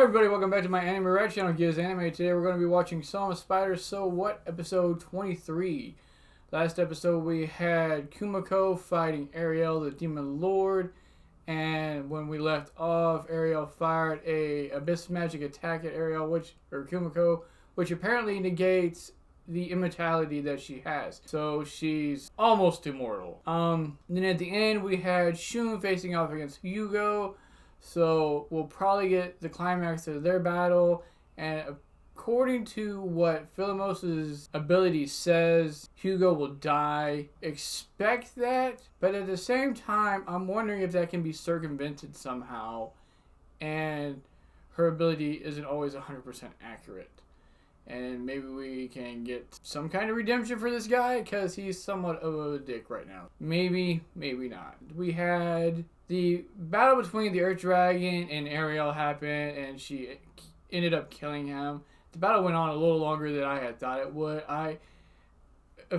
everybody, welcome back to my anime reaction channel, Giz Anime. Today we're going to be watching Song of Spiders So What, episode 23. Last episode we had Kumoko fighting Ariel, the Demon Lord, and when we left off, Ariel fired a Abyss Magic attack at Ariel, Kumoko, which apparently negates the immortality that she has. So she's almost immortal. Then at the end we had Shun facing off against Hugo. So we'll probably get the climax of their battle, and according to what Philimos' ability says, Hugo will die. Expect that, but at the same time, I'm wondering if that can be circumvented somehow, and her ability isn't always 100% accurate. And maybe we can get some kind of redemption for this guy, because he's somewhat of a dick right now. Maybe, maybe not. We had the battle between the Earth Dragon and Ariel happen, and she ended up killing him. The battle went on a little longer than I had thought it would. A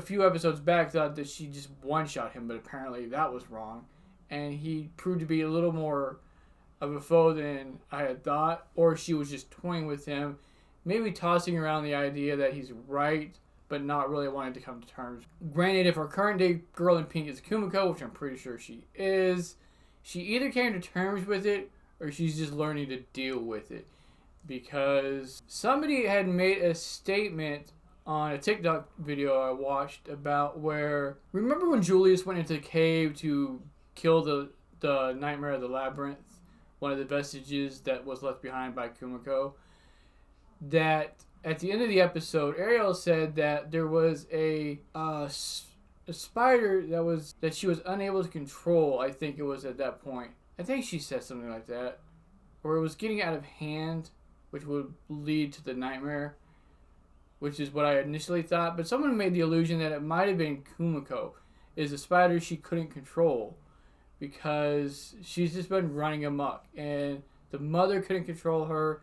few episodes back, thought that she just one-shot him, but apparently that was wrong. And he proved to be a little more of a foe than I had thought, or she was just toying with him, maybe tossing around the idea that he's right, but not really wanting to come to terms. Granted, if our current day girl in pink is Kumoko, which I'm pretty sure she is, she either came to terms with it, or she's just learning to deal with it. Because somebody had made a statement on a TikTok video I watched about where, remember when Julius went into the cave to kill the Nightmare of the Labyrinth, one of the vestiges that was left behind by Kumoko? That at the end of the episode, Ariel said that there was a spider that she was unable to control. I think it was at that point. I think she said something like that, or it was getting out of hand, which would lead to the nightmare, which is what I initially thought. But someone made the illusion that it might have been Kumoko, is a spider she couldn't control because she's just been running amok, and the mother couldn't control her.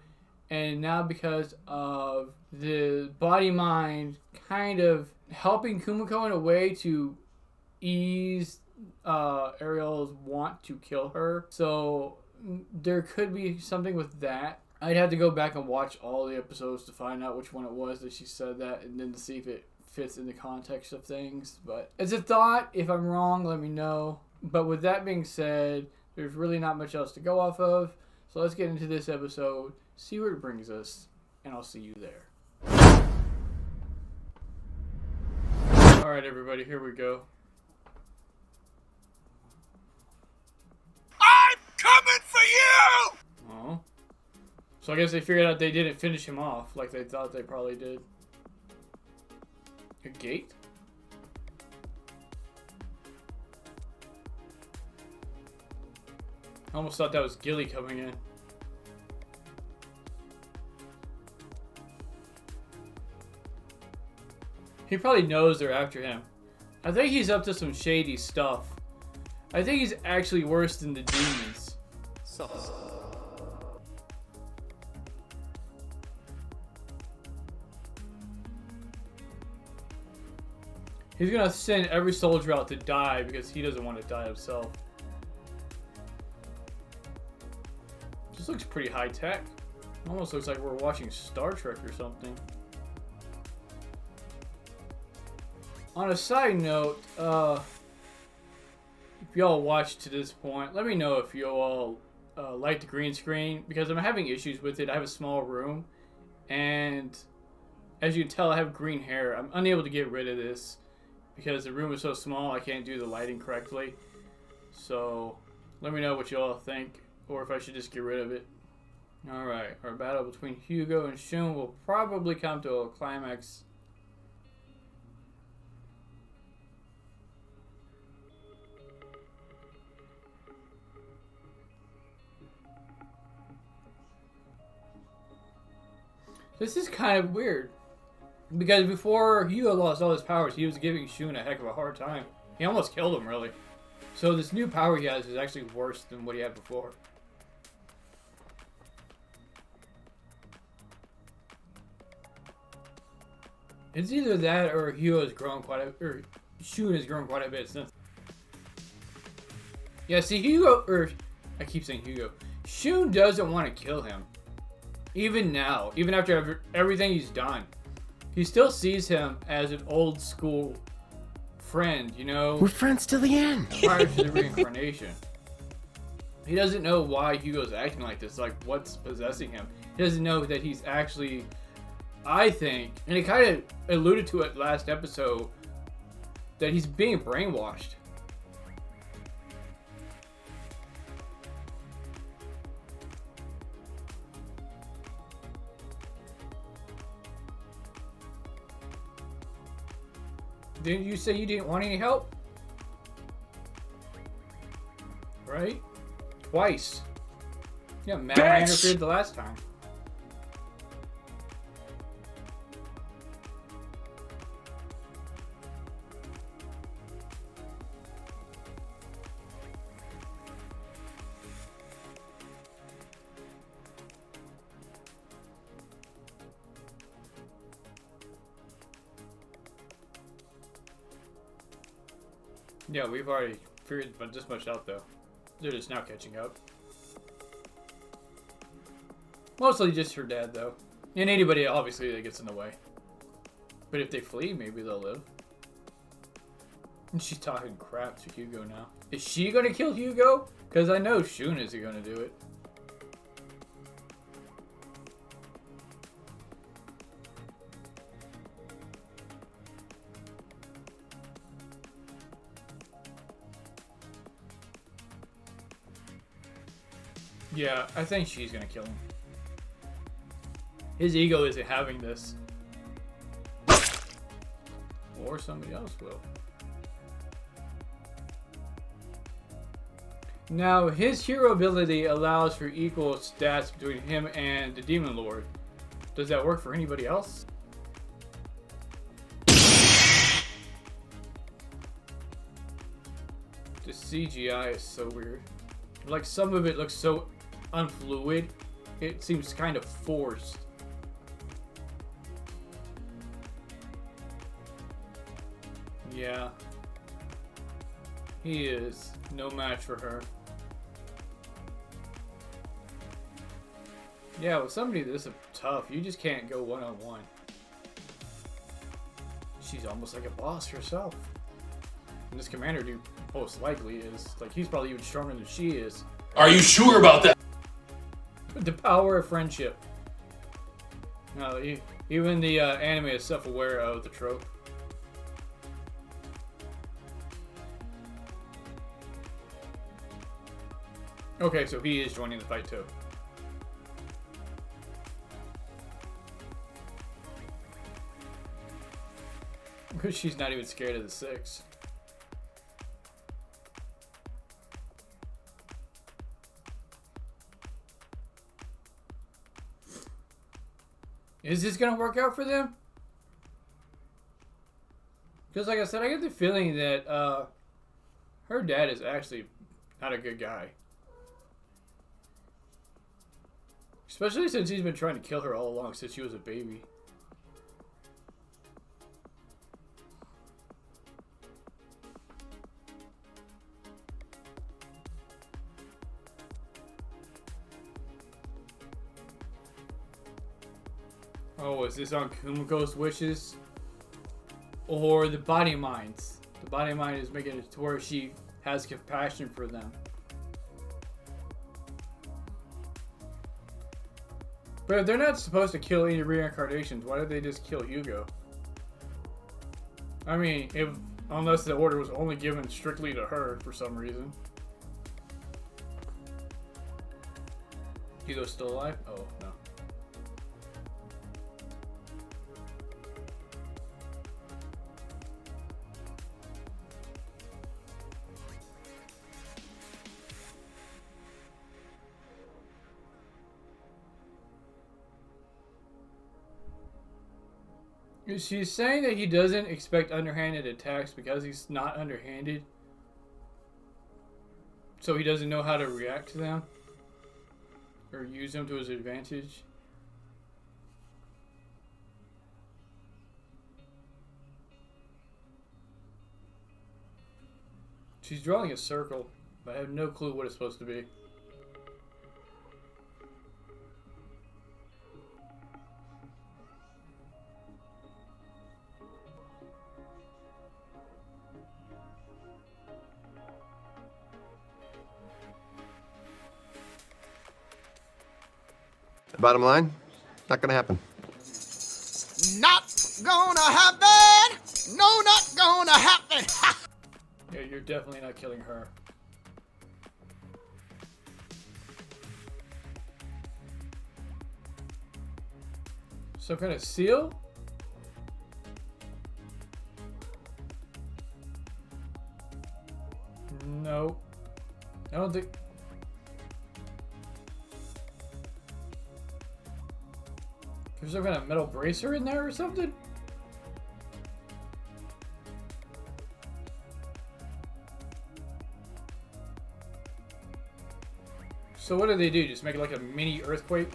And now because of the body-mind kind of helping Kumoko in a way to ease Ariel's want to kill her. So there could be something with that. I'd have to go back and watch all the episodes to find out which one it was that she said that, and then to see if it fits in the context of things. But it's a thought. If I'm wrong, let me know. But with that being said, there's really not much else to go off of. So let's get into this episode, see where it brings us, and I'll see you there. Alright everybody, here we go. I'm coming for you! Oh. So I guess they figured out they didn't finish him off like they thought they probably did. A gate? I almost thought that was Gilly coming in. He probably knows they're after him. I think he's up to some shady stuff. I think he's actually worse than the demons. He's gonna send every soldier out to die because he doesn't want to die himself. This looks pretty high tech. Almost looks like we're watching Star Trek or something. On a side note, if y'all watched to this point, let me know if you all like the green screen, because I'm having issues with it. I have a small room, and as you can tell, I have green hair. I'm unable to get rid of this because the room is so small I can't do the lighting correctly. So let me know what you all think, or if I should just get rid of it. Alright, our battle between Hugo and Shun will probably come to a climax. This is kind of weird, because before Hugo lost all his powers, he was giving Shun a heck of a hard time. He almost killed him, really. So this new power he has is actually worse than what he had before. It's either that or Hugo has grown or Shun has grown quite a bit since. Yeah, see, Hugo, or I keep saying Hugo. Shun doesn't want to kill him. Even now, even after everything he's done, he still sees him as an old school friend, you know? We're friends till the end. Prior to the reincarnation. He doesn't know why Hugo's acting like this, like what's possessing him. He doesn't know that he's actually, I think, and he kind of alluded to it last episode, that he's being brainwashed. Didn't you say you didn't want any help? Right? Twice. Yeah, Matt interfered the last time. Yeah, we've already figured this much out, though. They're just now catching up. Mostly just her dad, though. And anybody, obviously, that gets in the way. But if they flee, maybe they'll live. And she's talking crap to Hugo now. Is she going to kill Hugo? Because I know Shun is going to do it. Yeah, I think she's gonna kill him. His ego isn't having this. Or somebody else will. Now, his hero ability allows for equal stats between him and the Demon Lord. Does that work for anybody else? The CGI is so weird. Like, some of it looks so unfluid, it seems kind of forced. Yeah. He is no match for her. Yeah, with somebody this tough, you just can't go one-on-one. She's almost like a boss herself. And this commander dude most likely is. Like, he's probably even stronger than she is. Are you sure about that? The power of friendship. No, even the anime is self-aware of the trope. Okay, so he is joining the fight too. Because she's not even scared of the 6. Is this gonna work out for them? Because like I said, I get the feeling that her dad is actually not a good guy. Especially since he's been trying to kill her all along since she was a baby. Oh, is this on Kumoko's wishes? Or the body minds? The body mind is making it to where she has compassion for them. But if they're not supposed to kill any reincarnations, why did they just kill Hugo? I mean, unless the order was only given strictly to her for some reason. Hugo's still alive? Oh, no. She's saying that he doesn't expect underhanded attacks because he's not underhanded. So he doesn't know how to react to them. Or use them to his advantage. She's drawing a circle, but I have no clue what it's supposed to be. The bottom line, not gonna happen. Not gonna happen! No, not gonna happen! Yeah, you're definitely not killing her. Some kind of seal? No. I don't think... There's some kind of metal bracer in there or something? So what do they do? Just make it like a mini earthquake?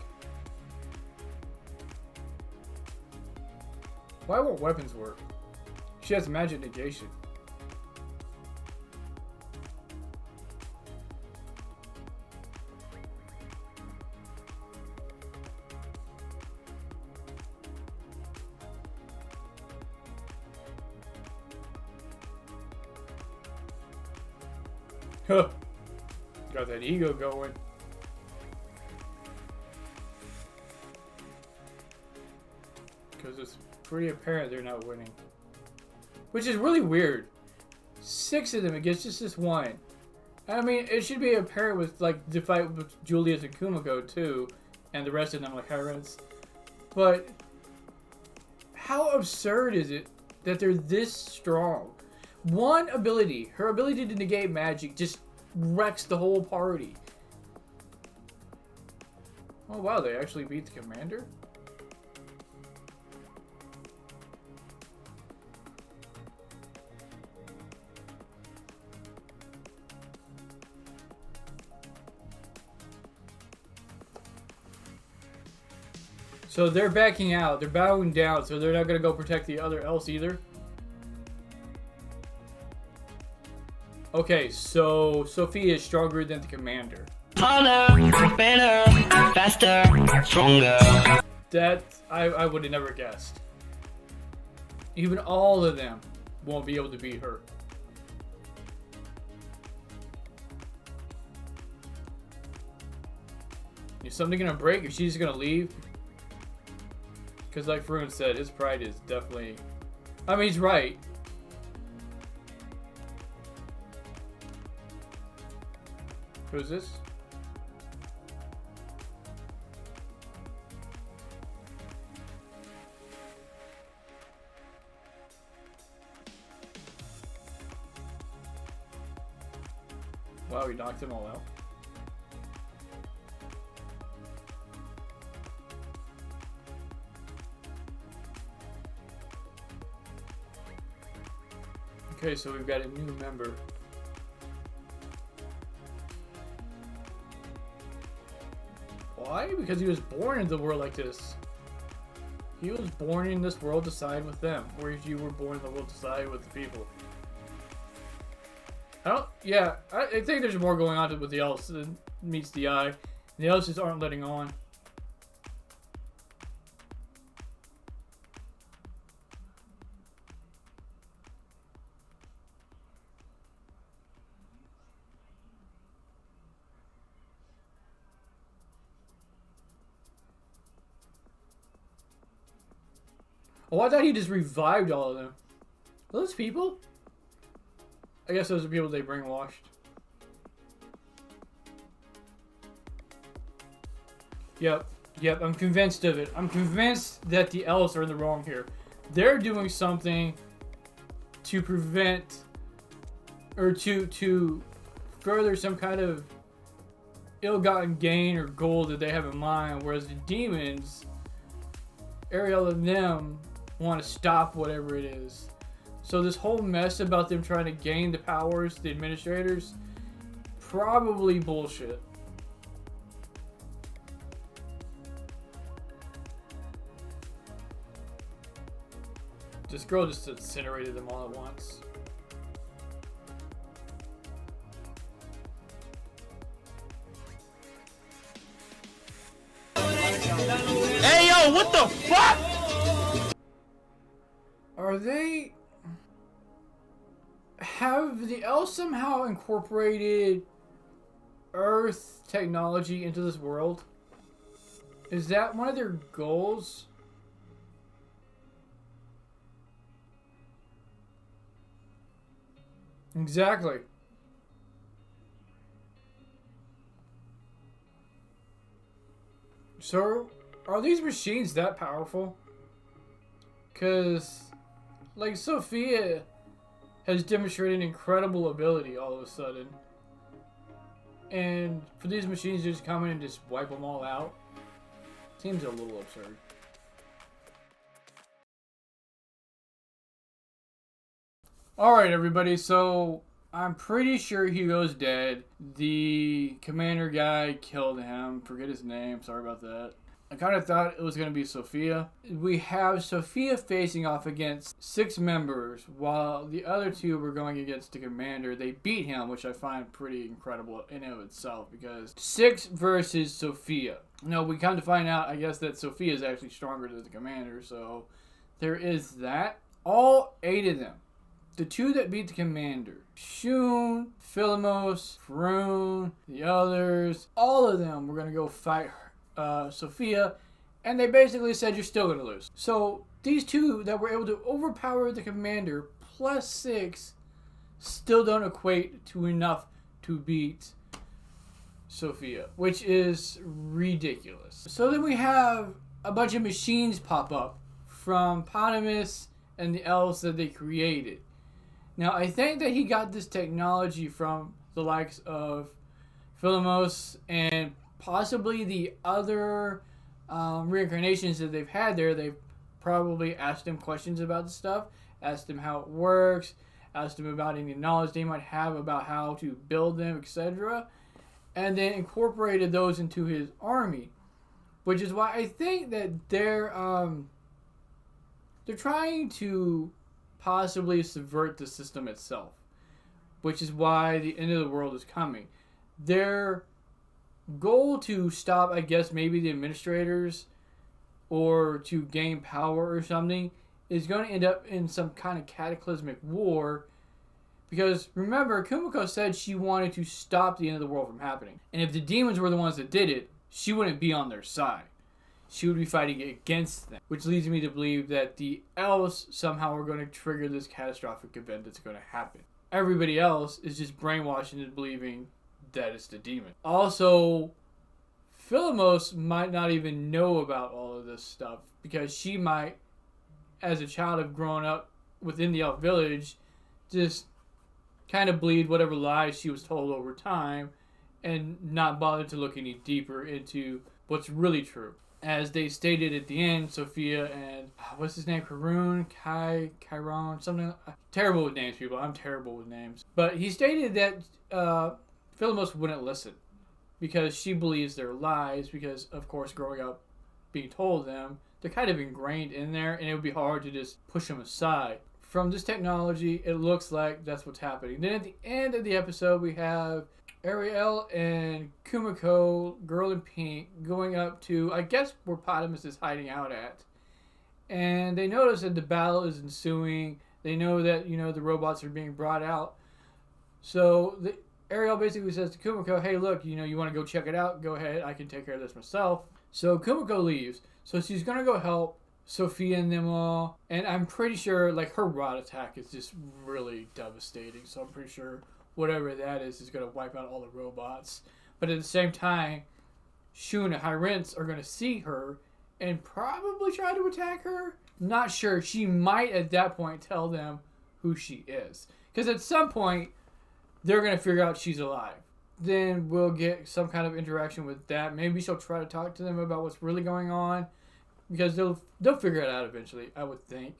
Why won't weapons work? She has magic negation. Huh. Got that ego going. Because it's pretty apparent they're not winning. Which is really weird. 6 of them against just this one. I mean, it should be apparent with, like, the fight with Julius and Kumoko, too. And the rest of them, like, Harris. But how absurd is it that they're this strong? One ability, her ability to negate magic, just wrecks the whole party. Oh, wow, they actually beat the commander? So they're backing out. They're bowing down, so they're not going to go protect the other else either. Okay, so Sophia is stronger than the commander. Harder, better, faster, stronger. That I would have never guessed. Even all of them won't be able to beat her. Is something gonna break if she's gonna leave? Because like Farun said, his pride is definitely... I mean, he's right. Who's this? Wow, he knocked them all out. Okay, so we've got a new member. Why? Because he was born into the world like this. He was born in this world to side with them, whereas you were born in the world to side with the people. I think there's more going on with the elves than meets the eye. The elves just aren't letting on. Oh, I thought he just revived all of them. Those people? I guess those are people they brainwashed. Yep, I'm convinced of it. I'm convinced that the elves are in the wrong here. They're doing something to prevent or to further some kind of ill-gotten gain or goal that they have in mind, whereas the demons, Ariel and them, want to stop whatever it is. So this whole mess about them trying to gain the powers, the administrators, probably bullshit. This girl just incinerated them all at once. Hey, yo, what the fuck? Are they... Have the elves somehow incorporated Earth technology into this world? Is that one of their goals? Exactly. So, are these machines that powerful? Because, like, Sophia has demonstrated incredible ability all of a sudden. And for these machines to just come in and just wipe them all out, seems a little absurd. Alright, everybody, so I'm pretty sure Hugo's dead. The commander guy killed him. Forget his name. Sorry about that. I kind of thought it was going to be Sophia. We have Sophia facing off against 6 members, while the other 2 were going against the commander. They beat him, which I find pretty incredible in and of itself, because 6 versus Sophia. No, we come to find out, I guess, that Sophia is actually stronger than the commander, so there is that. All 8 of them. The 2 that beat the commander, Shun, Philomos, Faroon, the others, all of them were going to go fight Sophia, and they basically said you're still going to lose. So these 2 that were able to overpower the commander plus 6 still don't equate to enough to beat Sophia, which is ridiculous. So then we have a bunch of machines pop up from Potimas and the elves that they created. Now, I think that he got this technology from the likes of Philomos and possibly the other reincarnations that they've had there. They've probably asked him questions about the stuff, asked him how it works, asked him about any knowledge they might have about how to build them, etc. And then incorporated those into his army. Which is why I think that they're trying to possibly subvert the system itself, which is why the end of the world is coming. Their goal to stop, I guess, maybe the administrators or to gain power or something is going to end up in some kind of cataclysmic war, because remember, Kumoko said she wanted to stop the end of the world from happening, and if the demons were the ones that did it, she wouldn't be on their side. She would be fighting against them, which leads me to believe that the elves somehow are going to trigger this catastrophic event that's going to happen. Everybody else is just brainwashed into believing that it's the demon. Also, Philomos might not even know about all of this stuff, because she might, as a child, have grown up within the elf village, just kind of believe whatever lies she was told over time and not bother to look any deeper into what's really true. As they stated at the end, Sophia and, what's his name, Chiron, something. Terrible with names, people. I'm terrible with names. But he stated that Philomos wouldn't listen because she believes they're lies, because, of course, growing up being told them, they're kind of ingrained in there, and it would be hard to just push them aside. From this technology, it looks like that's what's happening. Then at the end of the episode, we have Ariel and Kumoko, girl in pink, going up to, I guess, where Potimas is hiding out at. And they notice that the battle is ensuing. They know that, the robots are being brought out. So Ariel basically says to Kumoko, hey, look, you want to go check it out? Go ahead. I can take care of this myself. So Kumoko leaves. So she's going to go help Sophia and them all. And I'm pretty sure, her rod attack is just really devastating. So I'm pretty sure whatever that is going to wipe out all the robots. But at the same time, Shun and Hyrins are going to see her and probably try to attack her. Not sure. She might at that point tell them who she is. Because at some point, they're going to figure out she's alive. Then we'll get some kind of interaction with that. Maybe she'll try to talk to them about what's really going on. Because they'll figure it out eventually, I would think.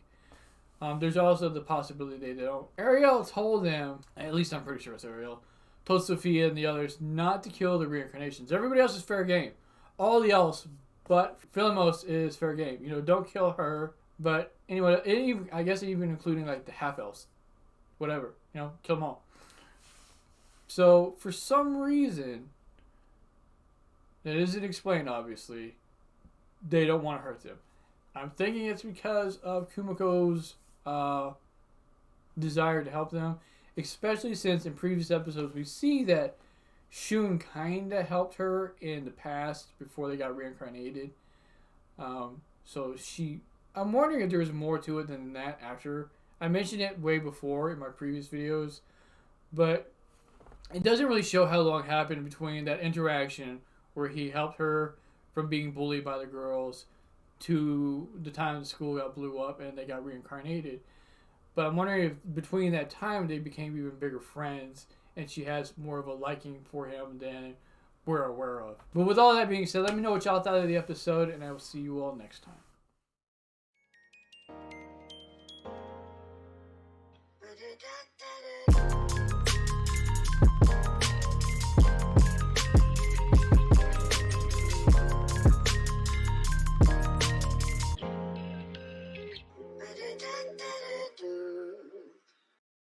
There's also the possibility they don't. Ariel told them, at least I'm pretty sure it's Ariel, told Sophia and the others not to kill the reincarnations. Everybody else is fair game. All the else but Philomos is fair game. Don't kill her. But anyway, I guess even including the half-elves. Whatever. Kill them all. So, for some reason, that isn't explained, obviously, they don't want to hurt them. I'm thinking it's because of Kumoko's desire to help them, especially since in previous episodes we see that Shun kind of helped her in the past before they got reincarnated. So I'm wondering if there's more to it than that after. I mentioned it way before in my previous videos, but it doesn't really show how long happened between that interaction where he helped her from being bullied by the girls to the time the school got blew up and they got reincarnated. But I'm wondering if between that time they became even bigger friends and she has more of a liking for him than we're aware of. But with all that being said, let me know what y'all thought of the episode, and I will see you all next time. Da da da da.